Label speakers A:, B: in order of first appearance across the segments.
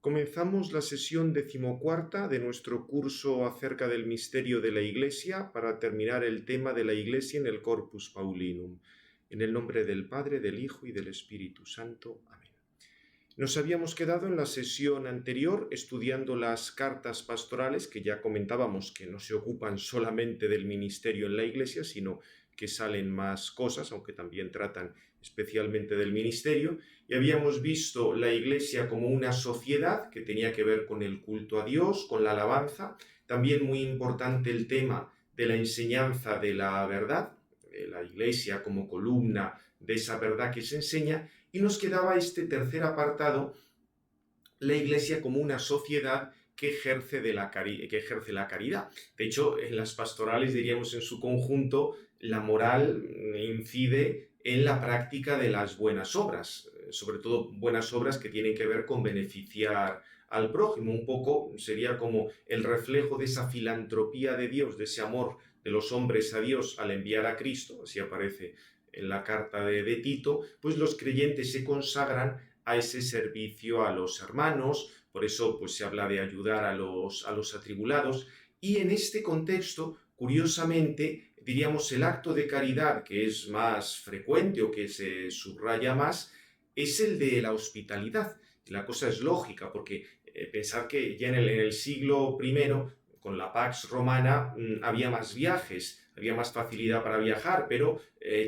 A: Comenzamos la sesión 14ª de nuestro curso acerca del misterio de la Iglesia para terminar el tema de la Iglesia en el Corpus Paulinum. En el nombre del Padre, del Hijo y del Espíritu Santo. Amén. Nos habíamos quedado en la sesión anterior estudiando las cartas pastorales, que ya comentábamos que no se ocupan solamente del ministerio en la Iglesia, sino que salen más cosas, aunque también tratan especialmente del ministerio, y habíamos visto la Iglesia como una sociedad que tenía que ver con el culto a Dios, con la alabanza, también muy importante el tema de la enseñanza de la verdad, la Iglesia como columna de esa verdad que se enseña, y nos quedaba este tercer apartado, la Iglesia como una sociedad que ejerce la caridad. De hecho, en las pastorales, diríamos en su conjunto, la moral incide en la práctica de las buenas obras, sobre todo buenas obras que tienen que ver con beneficiar al prójimo. Un poco sería como el reflejo de esa filantropía de Dios, de ese amor de los hombres a Dios al enviar a Cristo, así aparece en la carta de Tito, pues los creyentes se consagran a ese servicio a los hermanos, por eso pues se habla de ayudar a los atribulados, y en este contexto, curiosamente, diríamos el acto de caridad que es más frecuente o que se subraya más, es el de la hospitalidad. La cosa es lógica, porque pensar que ya en el siglo I, con la Pax Romana, había más viajes, había más facilidad para viajar, pero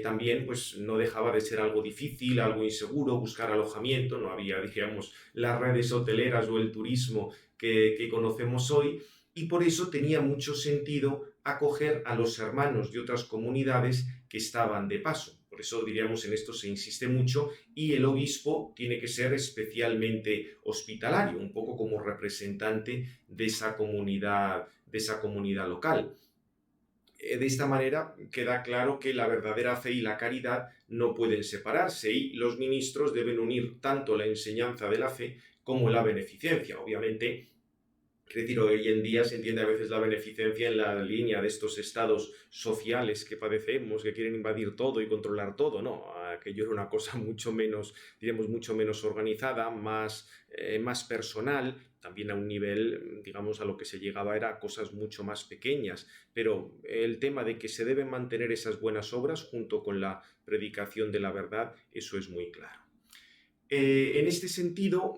A: también pues, no dejaba de ser algo difícil, algo inseguro, buscar alojamiento, no había, digamos, las redes hoteleras o el turismo que conocemos hoy, y por eso tenía mucho sentido acoger a los hermanos de otras comunidades que estaban de paso. Por eso, diríamos, en esto se insiste mucho, y el obispo tiene que ser especialmente hospitalario, un poco como representante de esa comunidad local. De esta manera queda claro que la verdadera fe y la caridad no pueden separarse, y los ministros deben unir tanto la enseñanza de la fe como la beneficencia. Obviamente, es decir, hoy en día se entiende a veces la beneficencia en la línea de estos estados sociales que padecemos, que quieren invadir todo y controlar todo. No, aquello era una cosa mucho menos, diríamos, mucho menos organizada, más personal, también a un nivel, digamos, a lo que se llegaba era cosas mucho más pequeñas, pero el tema de que se deben mantener esas buenas obras junto con la predicación de la verdad, eso es muy claro. En este sentido,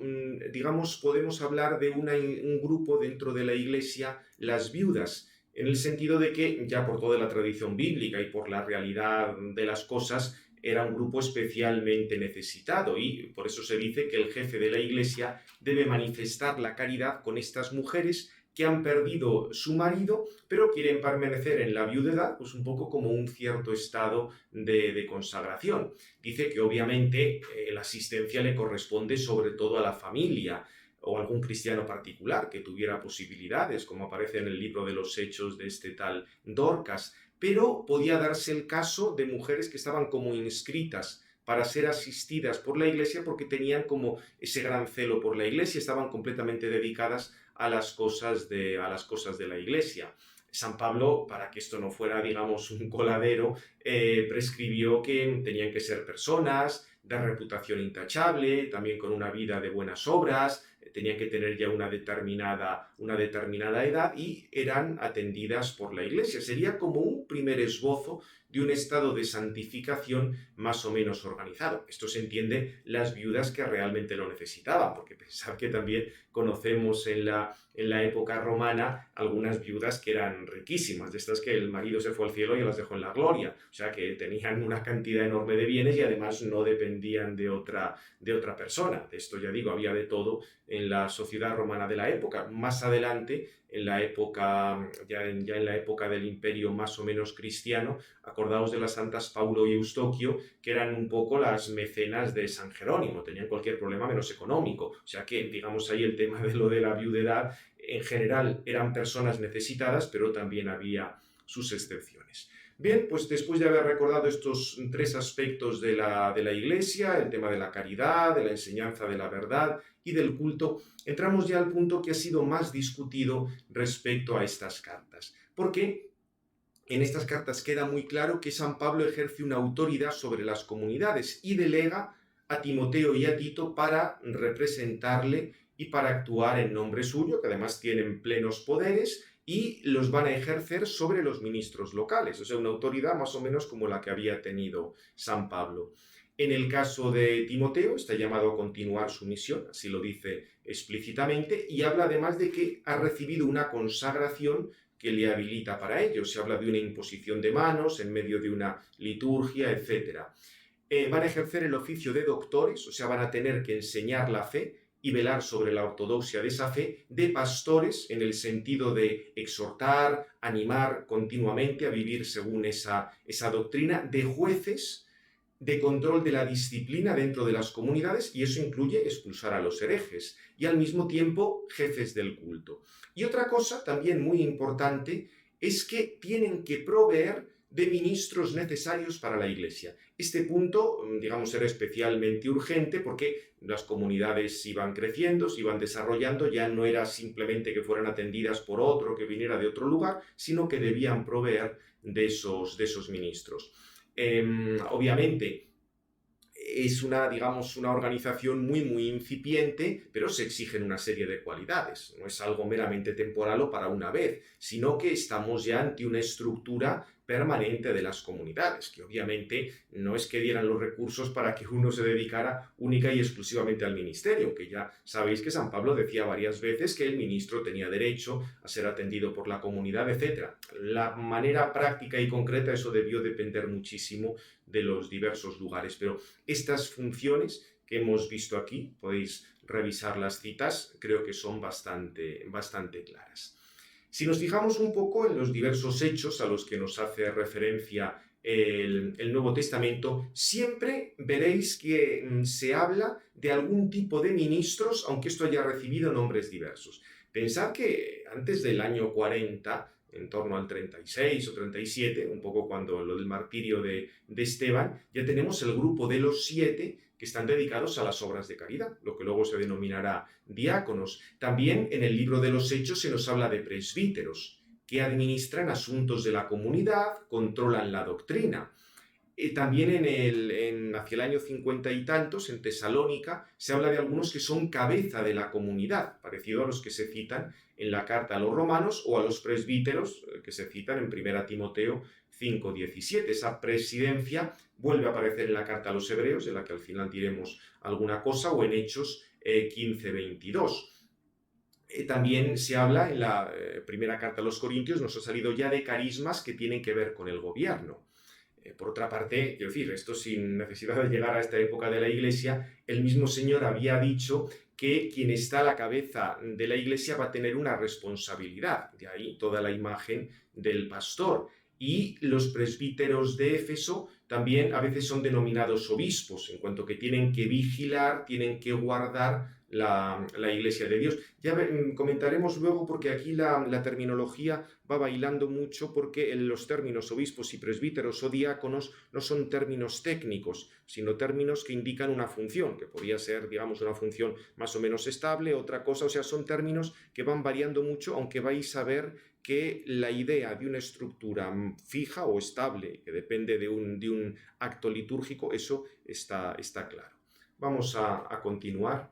A: digamos, podemos hablar de un grupo dentro de la Iglesia, las viudas, en el sentido de que, ya por toda la tradición bíblica y por la realidad de las cosas, era un grupo especialmente necesitado, y por eso se dice que el jefe de la Iglesia debe manifestar la caridad con estas mujeres que han perdido su marido, pero quieren permanecer en la viudedad, pues un poco como un cierto estado de consagración. Dice que obviamente la asistencia le corresponde sobre todo a la familia o algún cristiano particular que tuviera posibilidades, como aparece en el libro de los Hechos de este tal Dorcas, pero podía darse el caso de mujeres que estaban como inscritas para ser asistidas por la Iglesia porque tenían como ese gran celo por la Iglesia, estaban completamente dedicadas a las cosas de la Iglesia. San Pablo, para que esto no fuera, digamos, un coladero, prescribió que tenían que ser personas de reputación intachable, también con una vida de buenas obras, tenían que tener ya una determinada edad y eran atendidas por la Iglesia. Sería como un primer esbozo de un estado de santificación más o menos organizado. Esto se entiende las viudas que realmente lo necesitaban, porque pensad que también conocemos en la época romana algunas viudas que eran riquísimas, de estas que el marido se fue al cielo y las dejó en la gloria, o sea que tenían una cantidad enorme de bienes y además no dependían de otra persona. De esto ya digo, había de todo en la sociedad romana de la época. Más adelante, en la época del imperio más o menos cristiano, acordaos de las santas Paulo y Eustoquio, que eran un poco las mecenas de San Jerónimo, tenían cualquier problema menos económico, o sea que, digamos, ahí el tema de lo de la viudedad, en general eran personas necesitadas, pero también había sus excepciones. Bien, pues después de haber recordado estos tres aspectos de la Iglesia, el tema de la caridad, de la enseñanza de la verdad y del culto, entramos ya al punto que ha sido más discutido respecto a estas cartas. Porque en estas cartas queda muy claro que San Pablo ejerce una autoridad sobre las comunidades y delega a Timoteo y a Tito para representarle y para actuar en nombre suyo, que además tienen plenos poderes, y los van a ejercer sobre los ministros locales, o sea, una autoridad más o menos como la que había tenido San Pablo. En el caso de Timoteo, está llamado a continuar su misión, así lo dice explícitamente, y habla además de que ha recibido una consagración que le habilita para ello. Se habla de una imposición de manos en medio de una liturgia, etc. Van a ejercer el oficio de doctores, o sea, van a tener que enseñar la fe y velar sobre la ortodoxia de esa fe, de pastores en el sentido de exhortar, animar continuamente a vivir según esa doctrina, de jueces, de control de la disciplina dentro de las comunidades, y eso incluye expulsar a los herejes, y al mismo tiempo jefes del culto. Y otra cosa también muy importante es que tienen que proveer de ministros necesarios para la Iglesia. Este punto, digamos, era especialmente urgente porque las comunidades iban creciendo, se iban desarrollando, ya no era simplemente que fueran atendidas por otro que viniera de otro lugar, sino que debían proveer de esos ministros. Obviamente es digamos, una organización muy incipiente, pero se exigen una serie de cualidades. No es algo meramente temporal o para una vez, sino que estamos ya ante una estructura permanente de las comunidades, que obviamente no es que dieran los recursos para que uno se dedicara única y exclusivamente al ministerio, que ya sabéis que San Pablo decía varias veces que el ministro tenía derecho a ser atendido por la comunidad, etc. La manera práctica y concreta, eso debió depender muchísimo de los diversos lugares, pero estas funciones que hemos visto aquí, podéis revisar las citas, creo que son bastante claras. Si nos fijamos un poco en los diversos hechos a los que nos hace referencia el Nuevo Testamento, siempre veréis que se habla de algún tipo de ministros, aunque esto haya recibido nombres diversos. Pensad que antes del año 40, en torno al 36 o 37, un poco cuando lo del martirio de Esteban, ya tenemos el grupo de los 7 que están dedicados a las obras de caridad, lo que luego se denominará diáconos. También en el libro de los Hechos se nos habla de presbíteros, que administran asuntos de la comunidad, controlan la doctrina. También hacia el año 50 y tantos, en Tesalónica, se habla de algunos que son cabeza de la comunidad, parecido a los que se citan en la carta a los romanos o a los presbíteros que se citan en 1 Timoteo 5:17. Esa presidencia vuelve a aparecer en la carta a los hebreos, de la que al final diremos alguna cosa, o en Hechos 15:22. También se habla en la primera carta a los Corintios, nos ha salido ya de carismas que tienen que ver con el gobierno. Por otra parte, quiero decir, esto sin necesidad de llegar a esta época de la Iglesia, el mismo Señor había dicho que quien está a la cabeza de la Iglesia va a tener una responsabilidad, de ahí toda la imagen del pastor. Y los presbíteros de Éfeso también a veces son denominados obispos, en cuanto que tienen que vigilar, tienen que guardar la Iglesia de Dios. Ya comentaremos luego, porque aquí la terminología va bailando mucho, porque los términos obispos y presbíteros o diáconos no son términos técnicos, sino términos que indican una función, que podría ser, digamos, una función más o menos estable, otra cosa, o sea, son términos que van variando mucho, aunque vais a ver que la idea de una estructura fija o estable, que depende de un acto litúrgico, eso está claro. Vamos a continuar.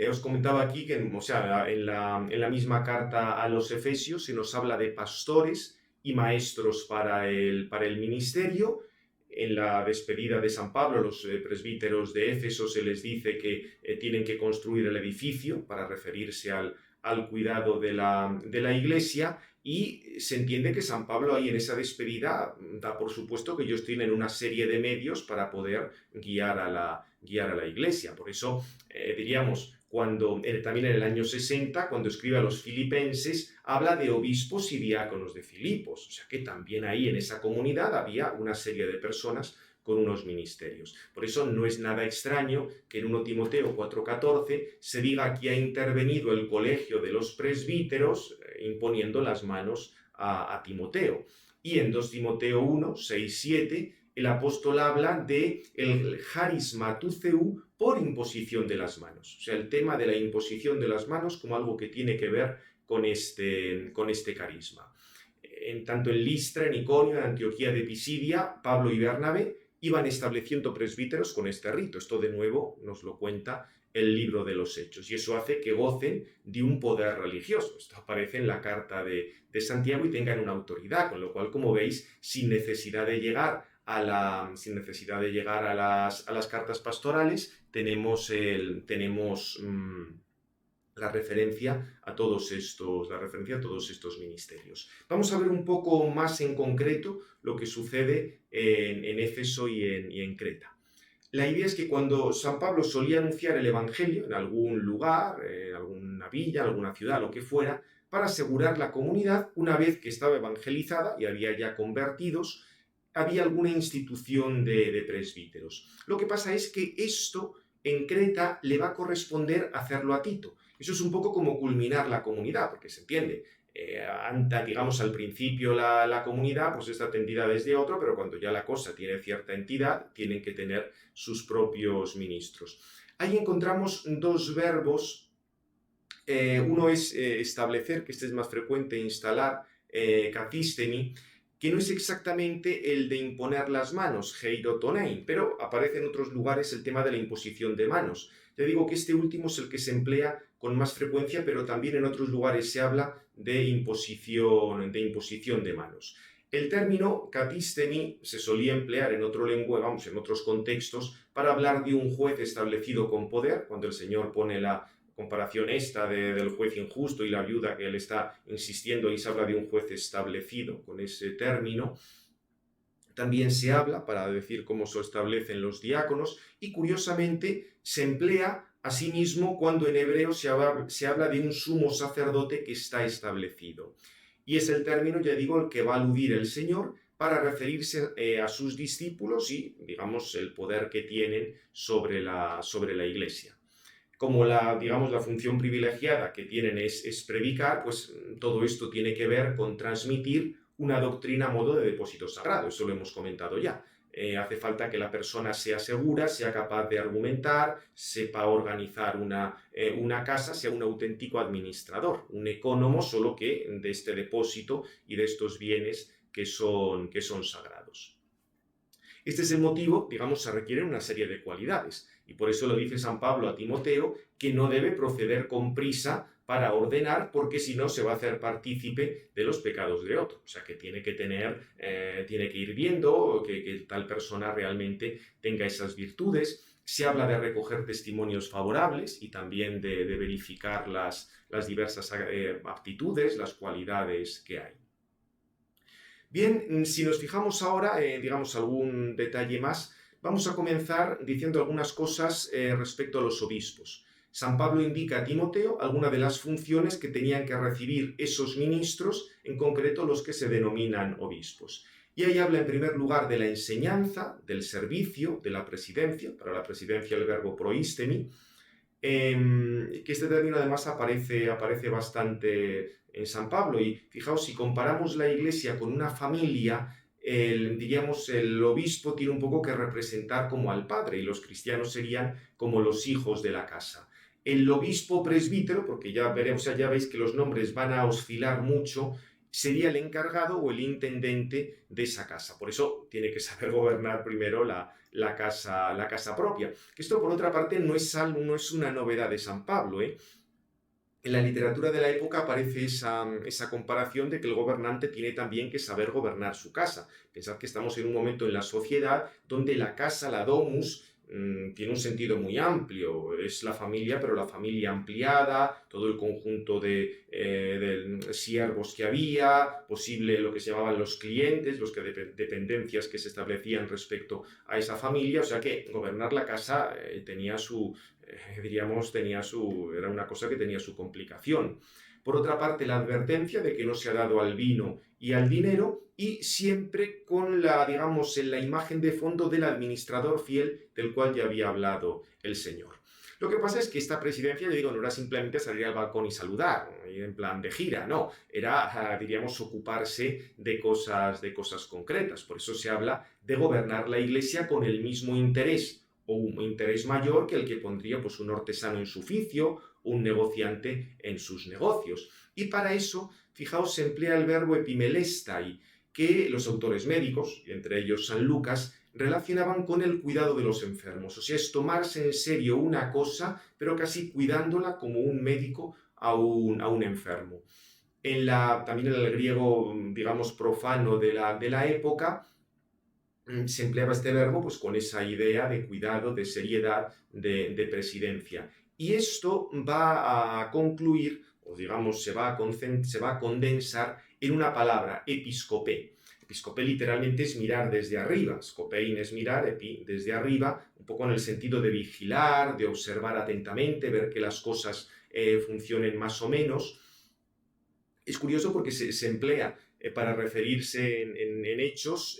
A: Os comentaba aquí que, o sea, en la misma carta a los Efesios se nos habla de pastores y maestros para el ministerio. En la despedida de San Pablo, los presbíteros de Éfeso se les dice que tienen que construir el edificio para referirse al cuidado de la iglesia, y se entiende que San Pablo ahí en esa despedida da por supuesto que ellos tienen una serie de medios para poder guiar a la iglesia. Por eso diríamos, también en el año 60, cuando escribe a los filipenses, habla de obispos y diáconos de Filipos. O sea que también ahí en esa comunidad había una serie de personas con unos ministerios. Por eso no es nada extraño que en 1 Timoteo 4:14 se diga que ha intervenido el colegio de los presbíteros imponiendo las manos a Timoteo. Y en 2 Timoteo 1:6-7 el apóstol habla de el charismatuceu por imposición de las manos. O sea, el tema de la imposición de las manos como algo que tiene que ver con este carisma. Tanto en Listra, en Iconio, en Antioquía de Pisidia, Pablo y Bernabé iban estableciendo presbíteros con este rito. Esto de nuevo nos lo cuenta el libro de los Hechos, y eso hace que gocen de un poder religioso. Esto aparece en la carta de Santiago y tengan una autoridad, con lo cual, como veis, sin necesidad de llegar a las cartas pastorales, tenemos la referencia a todos estos ministerios. Vamos a ver un poco más en concreto lo que sucede en Éfeso y en Creta. La idea es que cuando San Pablo solía anunciar el Evangelio en algún lugar, en alguna villa, alguna ciudad, lo que fuera, para asegurar la comunidad, una vez que estaba evangelizada y había ya convertidos, había alguna institución de presbíteros. Lo que pasa es que esto en Creta le va a corresponder hacerlo a Tito. Eso es un poco como culminar la comunidad, porque se entiende. Digamos, al principio la comunidad pues está atendida desde otro, pero cuando ya la cosa tiene cierta entidad, tienen que tener sus propios ministros. Ahí encontramos dos verbos. Uno es establecer, que este es más frecuente, instalar, kathistemi, que no es exactamente el de imponer las manos, heirotonein, pero aparece en otros lugares el tema de la imposición de manos. Te digo que este último es el que se emplea con más frecuencia, pero también en otros lugares se habla de imposición de manos. El término kathistemi se solía emplear en otro lenguaje, en otros contextos, para hablar de un juez establecido con poder, cuando el Señor pone la comparación esta del juez injusto y la viuda, que él está insistiendo, y se habla de un juez establecido con ese término. También se habla para decir cómo se establecen los diáconos, y curiosamente se emplea asimismo cuando en hebreo se habla de un sumo sacerdote que está establecido. Y es el término, ya digo, el que va a aludir el Señor para referirse a sus discípulos y, digamos, el poder que tienen sobre la Iglesia. Como la función privilegiada que tienen es predicar, pues todo esto tiene que ver con transmitir una doctrina a modo de depósito sagrado. Eso lo hemos comentado ya. Hace falta que la persona sea segura, sea capaz de argumentar, sepa organizar una casa, sea un auténtico administrador, un ecónomo, solo que de este depósito y de estos bienes que son sagrados. Este es el motivo, digamos, se requieren una serie de cualidades. Y por eso lo dice San Pablo a Timoteo, que no debe proceder con prisa para ordenar, porque si no se va a hacer partícipe de los pecados de otro. O sea, que tiene que ir viendo que tal persona realmente tenga esas virtudes. Se habla de recoger testimonios favorables y también de verificar las diversas aptitudes, las cualidades que hay. Bien, si nos fijamos ahora, digamos, algún detalle más, vamos a comenzar diciendo algunas cosas respecto a los obispos. San Pablo indica a Timoteo algunas de las funciones que tenían que recibir esos ministros, en concreto los que se denominan obispos. Y ahí habla en primer lugar de la enseñanza, del servicio, de la presidencia, para la presidencia el verbo proistemi, que este término además aparece bastante en San Pablo. Y fijaos, si comparamos la Iglesia con una familia, el obispo tiene un poco que representar como al padre, y los cristianos serían como los hijos de la casa. El obispo presbítero, porque ya veis que los nombres van a oscilar mucho, sería el encargado o el intendente de esa casa. Por eso tiene que saber gobernar primero la casa propia. Esto, por otra parte, no es una novedad de San Pablo, ¿eh? En la literatura de la época aparece esa comparación de que el gobernante tiene también que saber gobernar su casa. Pensad que estamos en un momento en la sociedad donde la casa, la domus, tiene un sentido muy amplio. Es la familia, pero la familia ampliada, todo el conjunto de siervos que había, posible lo que se llamaban los clientes, dependencias que se establecían respecto a esa familia. O sea que gobernar la casa era una cosa que tenía su complicación. Por otra parte, la advertencia de que no se ha dado al vino y al dinero, y siempre con en la imagen de fondo del administrador fiel del cual ya había hablado el Señor. Lo que pasa es que esta presidencia, no era simplemente salir al balcón y saludar, en plan de gira, no, era, ocuparse de cosas concretas. Por eso se habla de gobernar la Iglesia con el mismo interés, o un interés mayor que el que pondría pues, un artesano en su oficio, un negociante en sus negocios. Y para eso, fijaos, se emplea el verbo epimelestai, que los autores médicos, entre ellos San Lucas, relacionaban con el cuidado de los enfermos. O sea, es tomarse en serio una cosa, pero casi cuidándola como un médico a un enfermo. También en el griego, digamos, profano de la época, se empleaba este verbo pues, con esa idea de cuidado, de seriedad, de presidencia. Y esto va a concluir, o digamos, se va a condensar en una palabra, episcopé. Episcopé literalmente es mirar desde arriba, scopein es mirar, epi desde arriba, un poco en el sentido de vigilar, de observar atentamente, ver que las cosas funcionen más o menos. Es curioso porque se emplea para referirse en Hechos.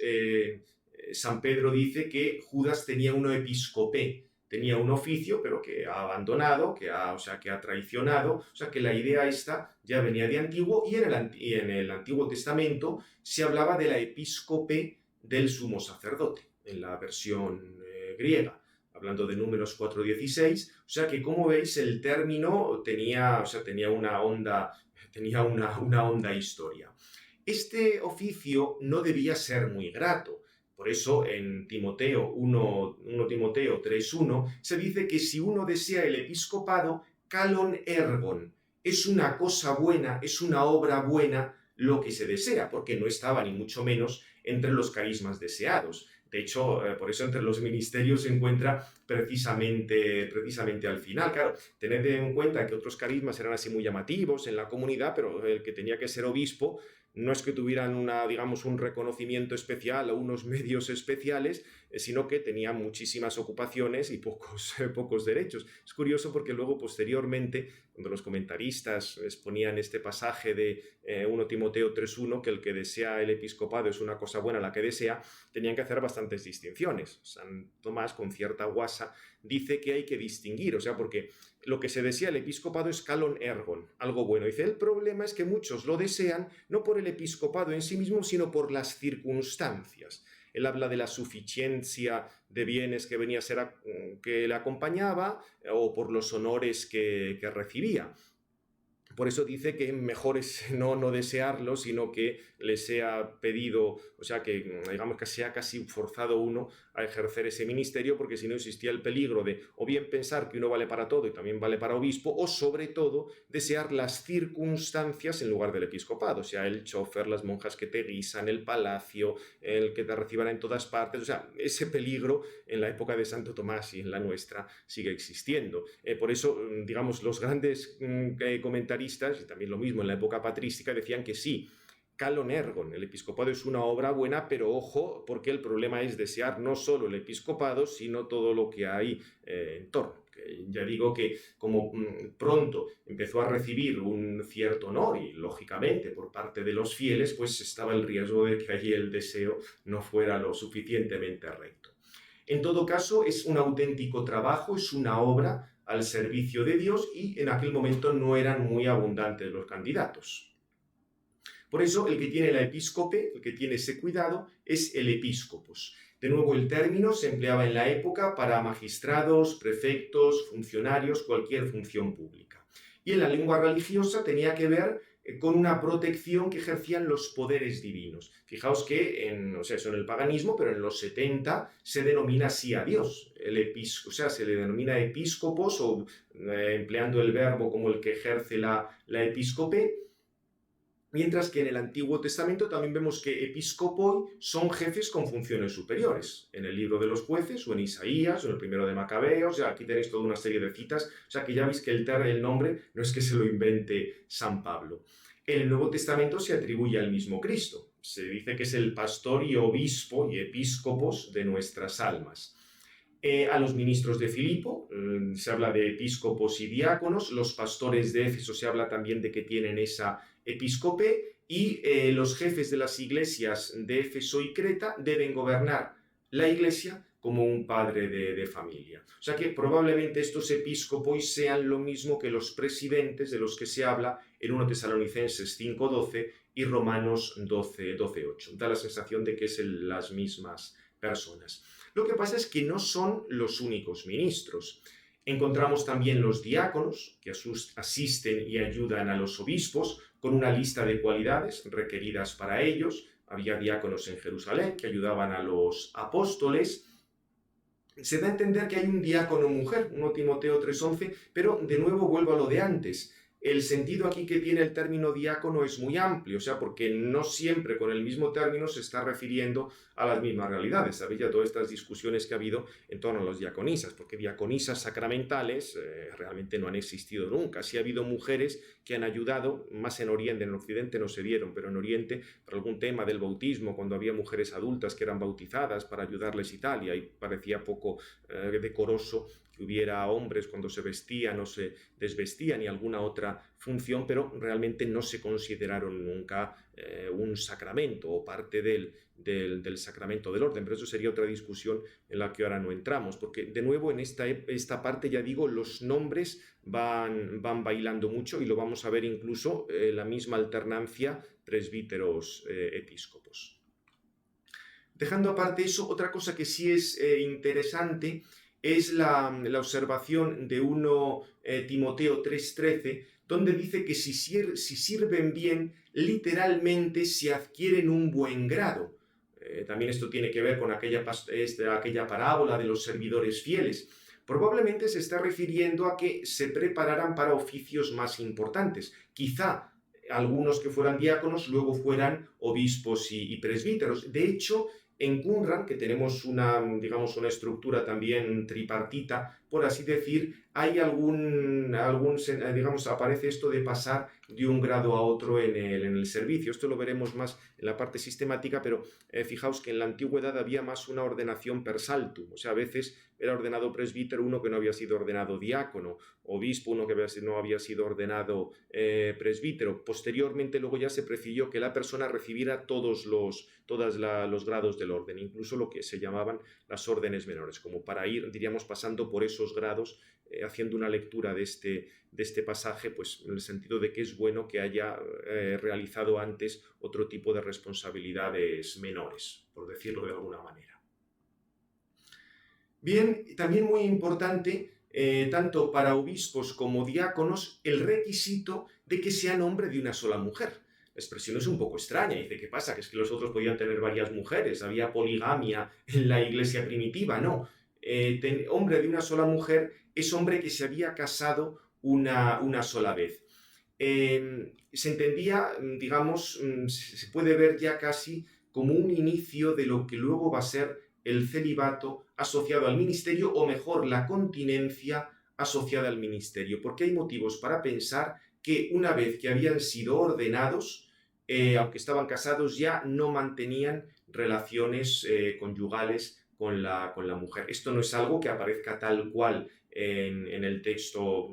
A: San Pedro dice que Judas tenía un episcopé, tenía un oficio, pero que ha abandonado, o sea, que ha traicionado. O sea, que la idea esta ya venía de antiguo, y en el Antiguo Testamento se hablaba de la episcope del sumo sacerdote, en la versión griega, hablando de Números 4:16. O sea que, como veis, el término tenía una honda historia. Este oficio no debía ser muy grato. Por eso en Timoteo 1 Timoteo 3:1 se dice que si uno desea el episcopado, calon ergon, es una cosa buena, es una obra buena lo que se desea, porque no estaba ni mucho menos entre los carismas deseados. De hecho, por eso entre los ministerios se encuentra precisamente al final. Claro, tened en cuenta que otros carismas eran así muy llamativos en la comunidad, pero el que tenía que ser obispo no es que tuvieran digamos, un reconocimiento especial o unos medios especiales, sino que tenían muchísimas ocupaciones y pocos derechos. Es curioso porque luego, posteriormente, cuando los comentaristas exponían este pasaje de 1 Timoteo 3:1, que el que desea el episcopado es una cosa buena la que desea, tenían que hacer bastantes distinciones. San Tomás, con cierta guasa, dice que hay que distinguir, o sea, porque lo que se desea el episcopado es calon ergon, algo bueno. Dice, el problema es que muchos lo desean no por el episcopado en sí mismo, sino por las circunstancias. Él habla de la suficiencia de bienes que venía a ser que le acompañaba, o por los honores que recibía. Por eso dice que mejor es no desearlo, sino que le sea pedido, o sea, que digamos que sea casi forzado uno a ejercer ese ministerio, porque si no existía el peligro de o bien pensar que uno vale para todo y también vale para obispo, o sobre todo desear las circunstancias en lugar del episcopado, o sea, el chofer, las monjas que te guisan, el palacio, el que te reciban en todas partes. O sea, ese peligro en la época de Santo Tomás y en la nuestra sigue existiendo. Por eso, digamos, los grandes comentaristas, y también lo mismo en la época patrística, decían que sí, calon ergon, el episcopado es una obra buena, pero ojo, porque el problema es desear no solo el episcopado, sino todo lo que hay en torno. Que ya digo que como pronto empezó a recibir un cierto honor, y lógicamente por parte de los fieles, pues estaba el riesgo de que allí el deseo no fuera lo suficientemente recto. En todo caso, es un auténtico trabajo, es una obra al servicio de Dios, y en aquel momento no eran muy abundantes los candidatos. Por eso el que tiene la episcope, el que tiene ese cuidado, es el episcopos. De nuevo, el término se empleaba en la época para magistrados, prefectos, funcionarios, cualquier función pública. Y en la lengua religiosa tenía que ver con una protección que ejercían los poderes divinos. Fijaos que, eso en el paganismo, pero en los 70 se denomina así a Dios. O sea, se le denomina episcopos, o empleando el verbo como el que ejerce la episcope. Mientras que en el Antiguo Testamento también vemos que episcopoi son jefes con funciones superiores. En el libro de los jueces, o en Isaías, o en el primero de Macabeos, ya aquí tenéis toda una serie de citas. O sea que ya veis que el nombre no es que se lo invente San Pablo. En el Nuevo Testamento se atribuye al mismo Cristo. Se dice que es el pastor y obispo y episcopos de nuestras almas. A los ministros de Filipo se habla de episcopos y diáconos. Los pastores de Éfeso se habla también de que tienen esa episcope, y los jefes de las iglesias de Éfeso y Creta deben gobernar la iglesia como un padre de familia. O sea que probablemente estos episcopos sean lo mismo que los presidentes de los que se habla en 1 Tesalonicenses 5:12 y Romanos 12:8. Da la sensación de que son las mismas personas. Lo que pasa es que no son los únicos ministros. Encontramos también los diáconos, que asisten y ayudan a los obispos, con una lista de cualidades requeridas para ellos. había diáconos en Jerusalén que ayudaban a los apóstoles. Se da a entender que hay un diácono mujer, 1 Timoteo 3:11, pero de nuevo vuelvo a lo de antes. El sentido aquí que tiene el término diácono es muy amplio, o sea, porque no siempre con el mismo término se está refiriendo a las mismas realidades. Sabéis ya todas estas discusiones que ha habido en torno a las diaconisas, porque diaconisas sacramentales realmente no han existido nunca. Sí ha habido mujeres que han ayudado, más en Oriente, en Occidente no se dieron, pero en Oriente, por algún tema del bautismo, cuando había mujeres adultas que eran bautizadas para ayudarles y tal, y ahí parecía poco decoroso que hubiera hombres cuando se vestían o se desvestían y alguna otra función, pero realmente no se consideraron nunca un sacramento o parte del sacramento del orden. Pero eso sería otra discusión en la que ahora no entramos, porque de nuevo en esta parte, ya digo, los nombres van bailando mucho y lo vamos a ver incluso la misma alternancia presbíteros episcopos. Dejando aparte eso, otra cosa que sí es interesante es la observación de 1 Timoteo 3:13, donde dice que si sirven bien, literalmente se adquieren un buen grado. También esto tiene que ver con aquella parábola de los servidores fieles. Probablemente se está refiriendo a que se prepararan para oficios más importantes. Quizá algunos que fueran diáconos luego fueran obispos y presbíteros. De hecho, en Qumran, que tenemos una estructura también tripartita, por así decir, hay aparece esto de pasar de un grado a otro en el servicio. Esto lo veremos más en la parte sistemática, pero fijaos que en la antigüedad había más una ordenación per saltum, o sea, a veces era ordenado presbítero uno que no había sido ordenado diácono, obispo uno que no había sido ordenado presbítero. Posteriormente luego ya se prefirió que la persona recibiera todos los grados del orden, incluso lo que se llamaban las órdenes menores, como para ir, diríamos, pasando por esos grados, haciendo una lectura de este pasaje, pues en el sentido de que es bueno que haya realizado antes otro tipo de responsabilidades menores, por decirlo de alguna manera. Bien, también muy importante, tanto para obispos como diáconos, el requisito de que sean hombre de una sola mujer. La expresión es un poco extraña, dice, ¿qué pasa? Que es que los otros podían tener varias mujeres, había poligamia en la iglesia primitiva, no. Hombre de una sola mujer es hombre que se había casado una sola vez. Se entendía, digamos, se puede ver ya casi como un inicio de lo que luego va a ser el celibato asociado al ministerio, o mejor, la continencia asociada al ministerio, porque hay motivos para pensar que una vez que habían sido ordenados, aunque estaban casados, ya no mantenían relaciones conyugales con la mujer. Esto no es algo que aparezca tal cual en el texto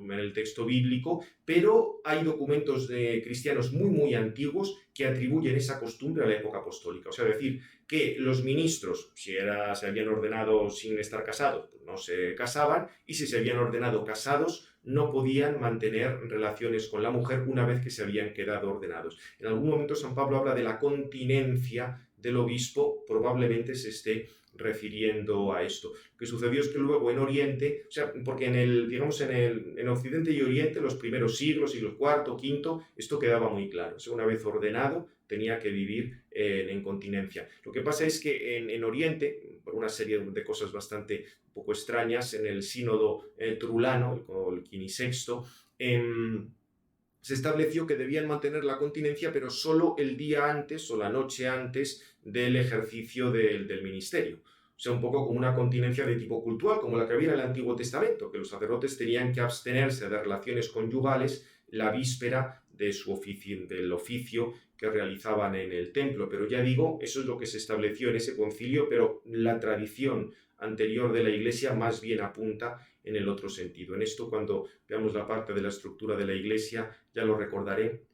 A: bíblico, pero hay documentos de cristianos muy antiguos que atribuyen esa costumbre a la época apostólica. O sea, decir que los ministros, si se habían ordenado sin estar casados, pues no se casaban, y si se habían ordenado casados, no podían mantener relaciones con la mujer una vez que se habían quedado ordenados. En algún momento San Pablo habla de la continencia del obispo, probablemente se esté refiriendo a esto. Lo que sucedió es que luego en Oriente, o sea, porque en Occidente y Oriente, los primeros siglos IV, V, esto quedaba muy claro. O sea, una vez ordenado, tenía que vivir en continencia. Lo que pasa es que en Oriente, por una serie de cosas bastante un poco extrañas, en el sínodo trulano, el XV, se estableció que debían mantener la continencia, pero solo el día antes o la noche antes del ejercicio del ministerio. O sea, un poco como una continencia de tipo cultural, como la que había en el Antiguo Testamento, que los sacerdotes tenían que abstenerse de relaciones conyugales la víspera de del oficio que realizaban en el templo. Pero ya digo, eso es lo que se estableció en ese concilio, pero la tradición anterior de la Iglesia más bien apunta en el otro sentido. En esto, cuando veamos la parte de la estructura de la Iglesia, ya lo recordaré.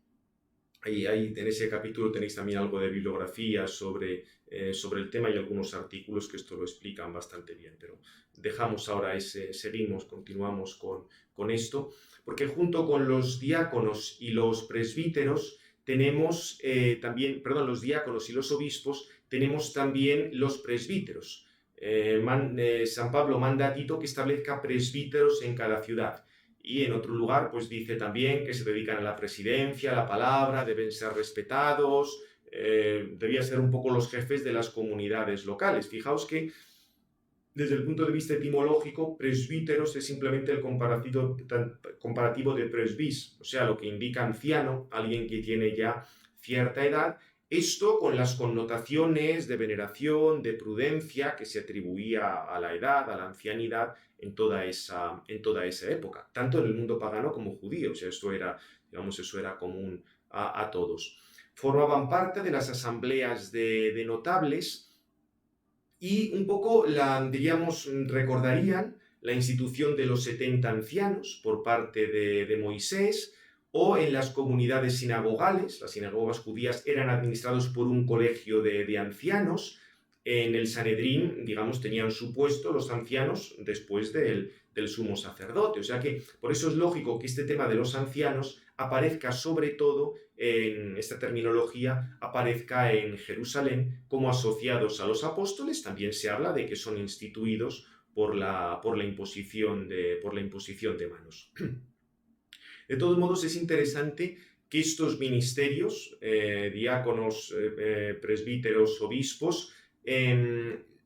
A: Ahí en ese capítulo tenéis también algo de bibliografía sobre el tema y algunos artículos que esto lo explican bastante bien. Pero dejamos ahora continuamos con esto, porque junto con los diáconos y los presbíteros tenemos los diáconos y los obispos, tenemos también los presbíteros. San Pablo manda a Tito que establezca presbíteros en cada ciudad. Y en otro lugar, pues dice también que se dedican a la presidencia, a la palabra, deben ser respetados, debía ser un poco los jefes de las comunidades locales. Fijaos que desde el punto de vista etimológico, presbíteros es simplemente el comparativo de presbís, o sea, lo que indica anciano, alguien que tiene ya cierta edad. Esto con las connotaciones de veneración, de prudencia que se atribuía a la edad, a la ancianidad en toda esa época, tanto en el mundo pagano como judío. O sea, esto era, digamos, eso era común a todos. Formaban parte de las asambleas de notables y un poco, diríamos, recordarían la institución de los 70 ancianos por parte de Moisés, o en las comunidades sinagogales. Las sinagogas judías eran administrados por un colegio de ancianos. En el Sanedrín, digamos, tenían su puesto los ancianos después del sumo sacerdote. O sea que por eso es lógico que este tema de los ancianos aparezca sobre todo en esta terminología, aparezca en Jerusalén como asociados a los apóstoles. También se habla de que son instituidos por la imposición de manos. De todos modos, es interesante que estos ministerios, diáconos, presbíteros, obispos,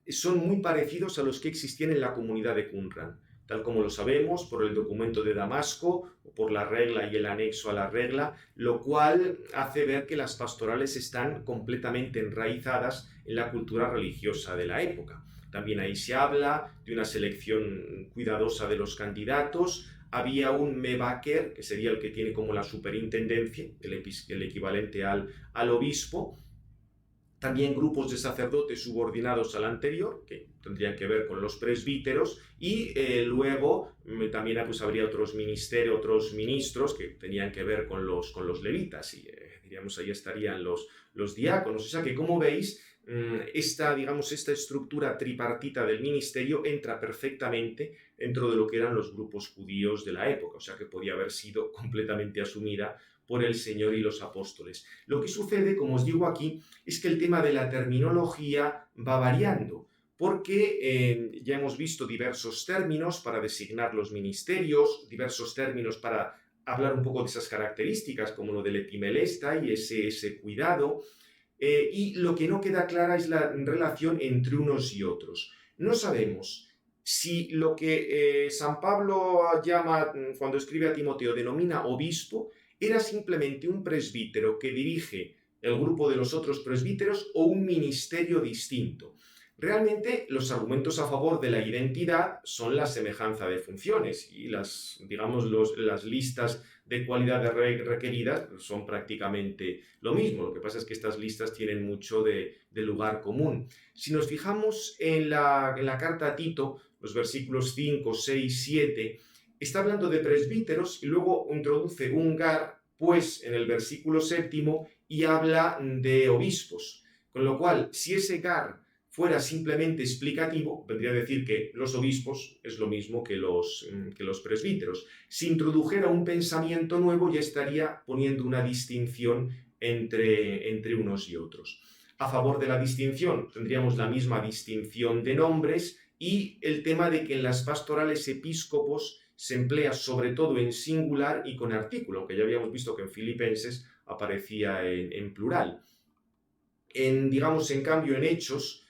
A: son muy parecidos a los que existían en la comunidad de Qumran, tal como lo sabemos por el documento de Damasco, o por la regla y el anexo a la regla, lo cual hace ver que las pastorales están completamente enraizadas en la cultura religiosa de la época. También ahí se habla de una selección cuidadosa de los candidatos. Había un mebaker, que sería el que tiene como la superintendencia, el equivalente al obispo. También grupos de sacerdotes subordinados al anterior, que tendrían que ver con los presbíteros, y luego también pues, habría otros ministros que tenían que ver con los levitas, y diríamos ahí estarían los diáconos. O sea que, como veis, esta estructura tripartita del ministerio entra perfectamente dentro de lo que eran los grupos judíos de la época, o sea que podía haber sido completamente asumida por el Señor y los apóstoles. Lo que sucede, como os digo aquí, es que el tema de la terminología va variando, porque ya hemos visto diversos términos para designar los ministerios, diversos términos para hablar un poco de esas características, como lo del epimelesta y ese cuidado, y lo que no queda clara es la relación entre unos y otros. No sabemos si lo que San Pablo llama, cuando escribe a Timoteo, denomina obispo, era simplemente un presbítero que dirige el grupo de los otros presbíteros o un ministerio distinto. Realmente los argumentos a favor de la identidad son la semejanza de funciones y las listas de cualidades requeridas son prácticamente lo mismo. Lo que pasa es que estas listas tienen mucho de lugar común. Si nos fijamos en la carta a Tito, los versículos 5, 6, 7, está hablando de presbíteros y luego introduce un gar, pues, en el versículo 7 y habla de obispos. Con lo cual, si ese gar fuera simplemente explicativo, vendría a decir que los obispos es lo mismo que los presbíteros. Si introdujera un pensamiento nuevo, ya estaría poniendo una distinción entre unos y otros. A favor de la distinción, tendríamos la misma distinción de nombres y el tema de que en las pastorales episcopos se emplea sobre todo en singular y con artículo, aunque ya habíamos visto que en Filipenses aparecía en plural. En cambio, en Hechos,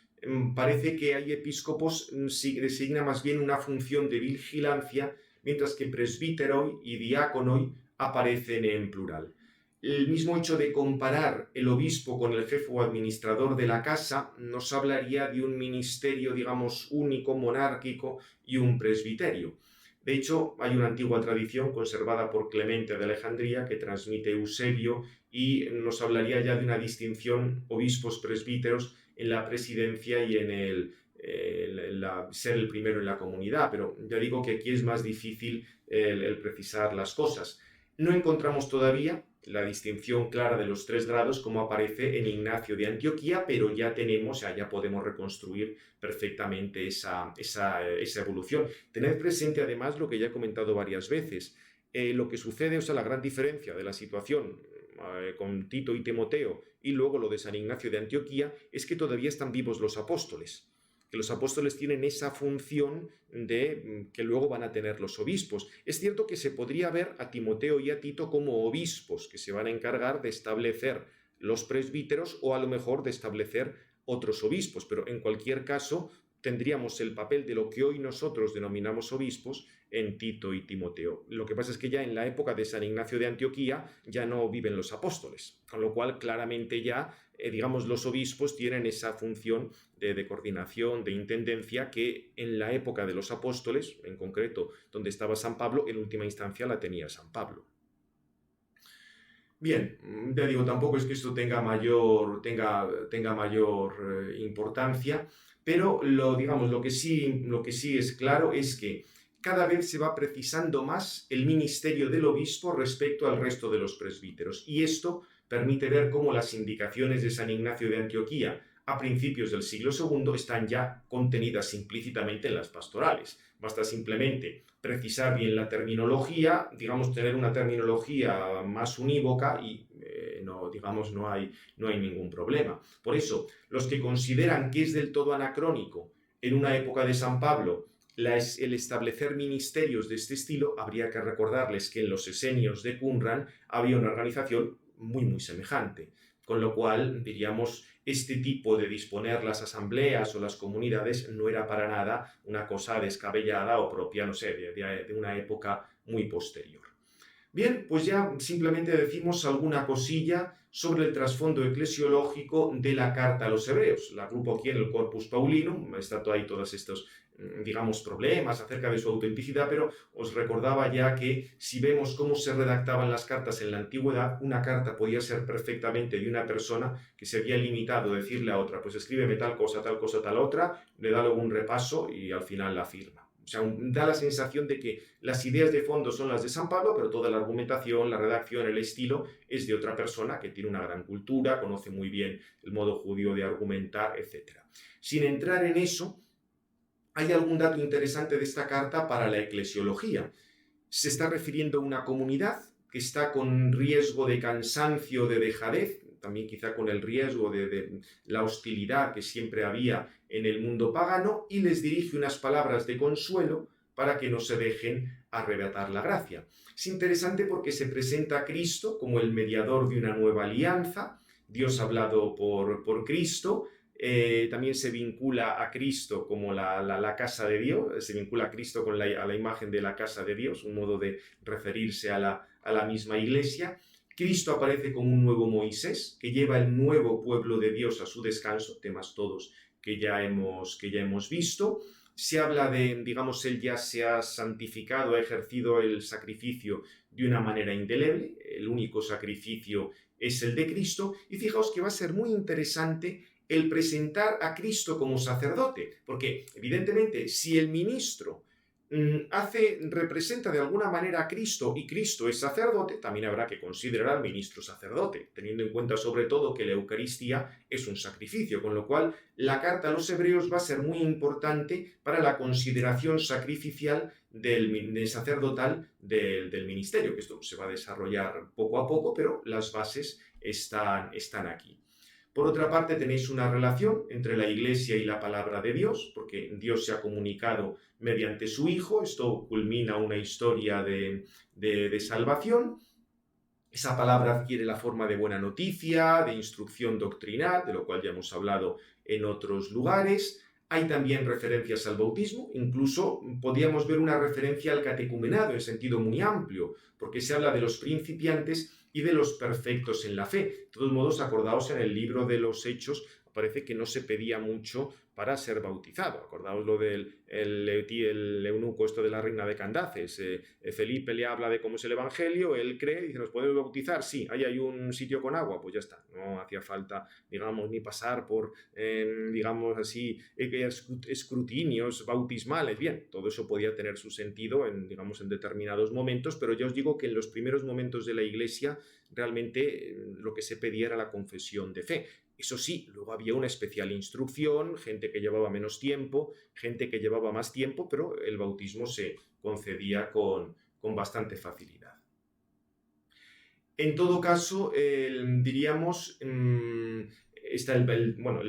A: parece que hay episcopos designa más bien una función de vigilancia, mientras que presbíteroi y diáconoi aparecen en plural. El mismo hecho de comparar el obispo con el jefe o administrador de la casa nos hablaría de un ministerio, digamos, único, monárquico y un presbiterio. De hecho, hay una antigua tradición conservada por Clemente de Alejandría que transmite Eusebio y nos hablaría ya de una distinción obispos-presbíteros en la presidencia y en ser el primero en la comunidad, pero ya digo que aquí es más difícil el precisar las cosas. No encontramos todavía la distinción clara de los 3 grados como aparece en Ignacio de Antioquía, pero ya podemos reconstruir perfectamente esa evolución. Tened presente además lo que ya he comentado varias veces, lo que sucede, la gran diferencia de la situación con Tito y Timoteo y luego lo de San Ignacio de Antioquía es que todavía están vivos los apóstoles, que los apóstoles tienen esa función que luego van a tener los obispos. Es cierto que se podría ver a Timoteo y a Tito como obispos que se van a encargar de establecer los presbíteros o a lo mejor de establecer otros obispos, pero en cualquier caso tendríamos el papel de lo que hoy nosotros denominamos obispos en Tito y Timoteo. Lo que pasa es que ya en la época de San Ignacio de Antioquía ya no viven los apóstoles, con lo cual claramente ya, digamos, los obispos tienen esa función de coordinación, de intendencia, que en la época de los apóstoles, en concreto donde estaba San Pablo, en última instancia la tenía San Pablo. Bien, ya digo, tampoco es que esto tenga mayor importancia, pero lo que sí es claro es que cada vez se va precisando más el ministerio del obispo respecto al resto de los presbíteros. Y esto permite ver cómo las indicaciones de San Ignacio de Antioquía a principios del siglo II están ya contenidas implícitamente en las pastorales. Basta simplemente precisar bien la terminología, digamos, tener una terminología más unívoca y no hay ningún problema. Por eso, los que consideran que es del todo anacrónico en una época de San Pablo el establecer ministerios de este estilo, habría que recordarles que en los esenios de Qumran había una organización muy semejante, con lo cual, diríamos, este tipo de disponer las asambleas o las comunidades no era para nada una cosa descabellada o propia, no sé, de una época muy posterior. Bien, pues ya simplemente decimos alguna cosilla sobre el trasfondo eclesiológico de la carta a los hebreos. La agrupo aquí en el Corpus Paulinum, está ahí todos estos, digamos, problemas acerca de su autenticidad, pero os recordaba ya que si vemos cómo se redactaban las cartas en la antigüedad, una carta podía ser perfectamente de una persona que se había limitado a decirle a otra, pues escríbeme tal cosa, tal otra, le da luego un repaso y al final la firma. O sea, da la sensación de que las ideas de fondo son las de San Pablo, pero toda la argumentación, la redacción, el estilo es de otra persona que tiene una gran cultura, conoce muy bien el modo judío de argumentar, etc. Sin entrar en eso, hay algún dato interesante de esta carta para la eclesiología. Se está refiriendo a una comunidad que está con riesgo de cansancio, de dejadez, también quizá con el riesgo de la hostilidad que siempre había en el mundo pagano, y les dirige unas palabras de consuelo para que no se dejen arrebatar la gracia. Es interesante porque se presenta a Cristo como el mediador de una nueva alianza, Dios hablado por Cristo. También se vincula a Cristo como la casa de Dios, se vincula a Cristo a la imagen de la casa de Dios, un modo de referirse a la misma iglesia. Cristo aparece como un nuevo Moisés que lleva el nuevo pueblo de Dios a su descanso, temas todos que ya hemos visto. Se habla de, digamos, él ya se ha santificado, ha ejercido el sacrificio de una manera indeleble, el único sacrificio es el de Cristo, y fijaos que va a ser muy interesante el presentar a Cristo como sacerdote, porque evidentemente si el ministro representa de alguna manera a Cristo y Cristo es sacerdote, también habrá que considerar al ministro sacerdote, teniendo en cuenta sobre todo que la Eucaristía es un sacrificio, con lo cual la carta a los hebreos va a ser muy importante para la consideración sacrificial del sacerdotal del ministerio, que esto se va a desarrollar poco a poco, pero las bases están aquí. Por otra parte, tenéis una relación entre la Iglesia y la palabra de Dios, porque Dios se ha comunicado mediante su Hijo. Esto culmina una historia de salvación. Esa palabra adquiere la forma de buena noticia, de instrucción doctrinal, de lo cual ya hemos hablado en otros lugares. Hay también referencias al bautismo, incluso podríamos ver una referencia al catecumenado en sentido muy amplio, porque se habla de los principiantes y de los perfectos en la fe. De todos modos, acordaos, en el libro de los Hechos parece que no se pedía mucho para ser bautizado. Acordaos lo del el eunuco esto de la reina de Candaces. Felipe le habla de cómo es el evangelio, él cree y dice, ¿nos podemos bautizar? Sí, ahí hay un sitio con agua, pues ya está. No hacía falta, digamos, ni pasar por, digamos así, escrutinios bautismales. Bien, todo eso podía tener su sentido digamos, en determinados momentos, pero ya os digo que en los primeros momentos de la Iglesia realmente lo que se pedía era la confesión de fe. Eso sí, luego había una especial instrucción, gente que llevaba menos tiempo, gente que llevaba más tiempo, pero el bautismo se concedía con bastante facilidad. En todo caso, diríamos, el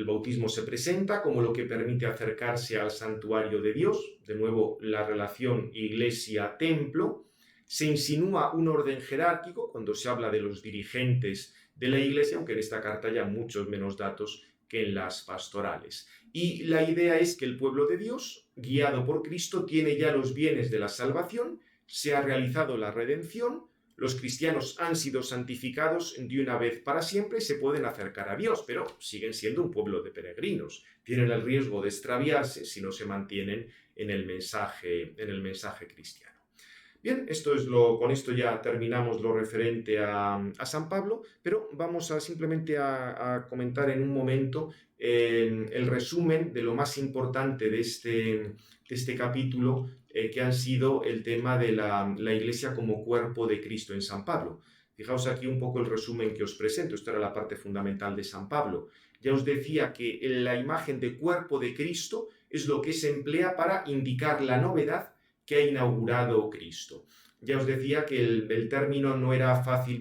A: bautismo se presenta como lo que permite acercarse al santuario de Dios, de nuevo la relación iglesia-templo. Se insinúa un orden jerárquico cuando se habla de los dirigentes de la Iglesia, aunque en esta carta haya muchos menos datos que en las pastorales. Y la idea es que el pueblo de Dios, guiado por Cristo, tiene ya los bienes de la salvación, se ha realizado la redención, los cristianos han sido santificados de una vez para siempre y se pueden acercar a Dios, pero siguen siendo un pueblo de peregrinos. Tienen el riesgo de extraviarse si no se mantienen en el mensaje cristiano. Bien, con esto ya terminamos lo referente a San Pablo, pero vamos simplemente a comentar en un momento el resumen de lo más importante de este capítulo, que han sido el tema de la Iglesia como cuerpo de Cristo en San Pablo. Fijaos aquí un poco el resumen que os presento. Esto era la parte fundamental de San Pablo. Ya os decía que la imagen de cuerpo de Cristo es lo que se emplea para indicar la novedad que ha inaugurado Cristo. Ya os decía que el término no era fácil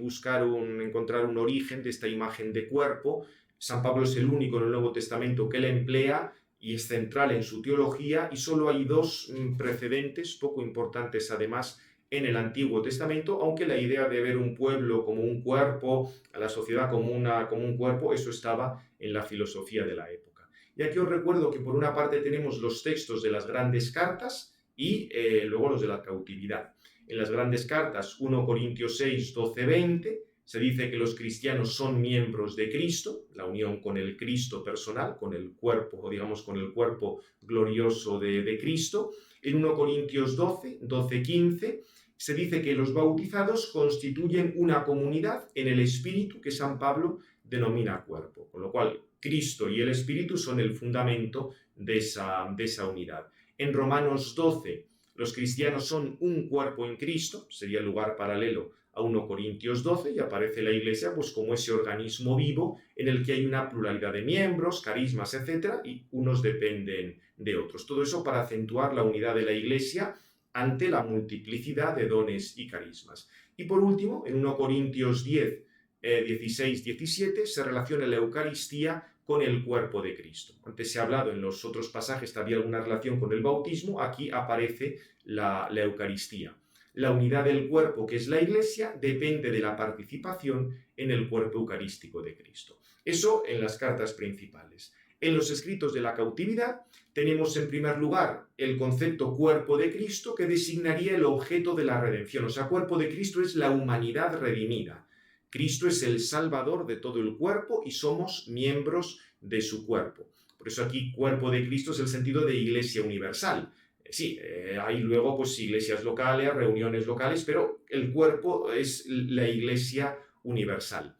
A: encontrar un origen de esta imagen de cuerpo. San Pablo es el único en el Nuevo Testamento que la emplea y es central en su teología, y solo hay dos precedentes, poco importantes además, en el Antiguo Testamento, aunque la idea de ver un pueblo como un cuerpo, a la sociedad como un cuerpo, eso estaba en la filosofía de la época. Y aquí os recuerdo que por una parte tenemos los textos de las grandes cartas y luego los de la cautividad. En las grandes cartas, 1 Corintios 6, 12, 20, se dice que los cristianos son miembros de Cristo, la unión con el Cristo personal, con el cuerpo, o digamos con el cuerpo glorioso de Cristo. En 1 Corintios 12, 12, 15, se dice que los bautizados constituyen una comunidad en el Espíritu que San Pablo denomina cuerpo, con lo cual Cristo y el Espíritu son el fundamento de esa unidad. En Romanos 12, los cristianos son un cuerpo en Cristo, sería el lugar paralelo a 1 Corintios 12, y aparece la Iglesia pues como ese organismo vivo en el que hay una pluralidad de miembros, carismas, etc., y unos dependen de otros. Todo eso para acentuar la unidad de la Iglesia ante la multiplicidad de dones y carismas. Y por último, en 1 Corintios 10, 16, 17, se relaciona la Eucaristía con el cuerpo de Cristo. Antes se ha hablado en los otros pasajes, había alguna relación con el bautismo, aquí aparece la Eucaristía. La unidad del cuerpo, que es la Iglesia, depende de la participación en el cuerpo eucarístico de Cristo. Eso en las cartas principales. En los escritos de la cautividad tenemos en primer lugar el concepto cuerpo de Cristo, que designaría el objeto de la redención. O sea, cuerpo de Cristo es la humanidad redimida. Cristo es el Salvador de todo el cuerpo y somos miembros de su cuerpo. Por eso aquí cuerpo de Cristo es el sentido de Iglesia universal. Sí, hay luego pues iglesias locales, reuniones locales, pero el cuerpo es la Iglesia universal.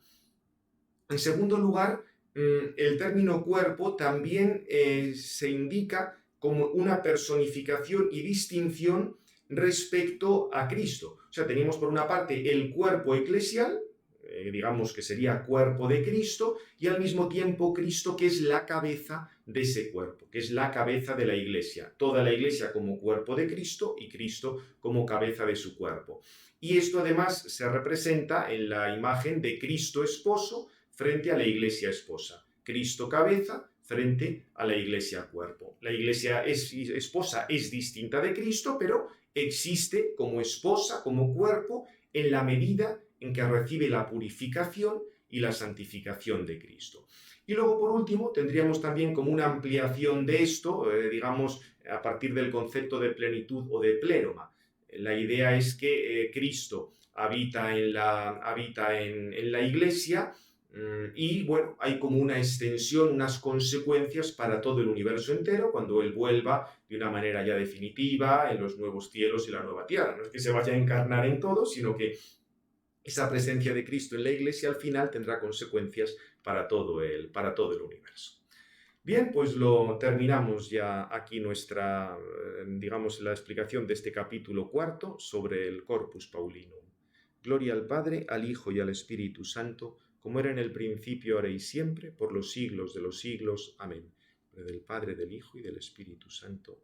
A: En segundo lugar, el término cuerpo también se indica como una personificación y distinción respecto a Cristo. O sea, tenemos por una parte el cuerpo eclesial, digamos que sería cuerpo de Cristo, y al mismo tiempo Cristo, que es la cabeza de ese cuerpo, que es la cabeza de la Iglesia. Toda la Iglesia como cuerpo de Cristo y Cristo como cabeza de su cuerpo. Y esto además se representa en la imagen de Cristo esposo frente a la Iglesia esposa. Cristo cabeza frente a la Iglesia cuerpo. La Iglesia esposa es distinta de Cristo, pero existe como esposa, como cuerpo, en la medida en que recibe la purificación y la santificación de Cristo. Y luego, por último, tendríamos también como una ampliación de esto, digamos, a partir del concepto de plenitud o de pleroma. La idea es que Cristo habita en la Iglesia, y bueno, hay como una extensión, unas consecuencias para todo el universo entero cuando Él vuelva de una manera ya definitiva en los nuevos cielos y la nueva tierra. No es que se vaya a encarnar en todo, sino que esa presencia de Cristo en la Iglesia al final tendrá consecuencias para todo el universo. Bien, pues lo terminamos ya aquí digamos, la explicación de este capítulo 4 sobre el Corpus Paulinum. Gloria al Padre, al Hijo y al Espíritu Santo, como era en el principio, ahora y siempre, por los siglos de los siglos. Amén. En nombre del Padre, del Hijo y del Espíritu Santo.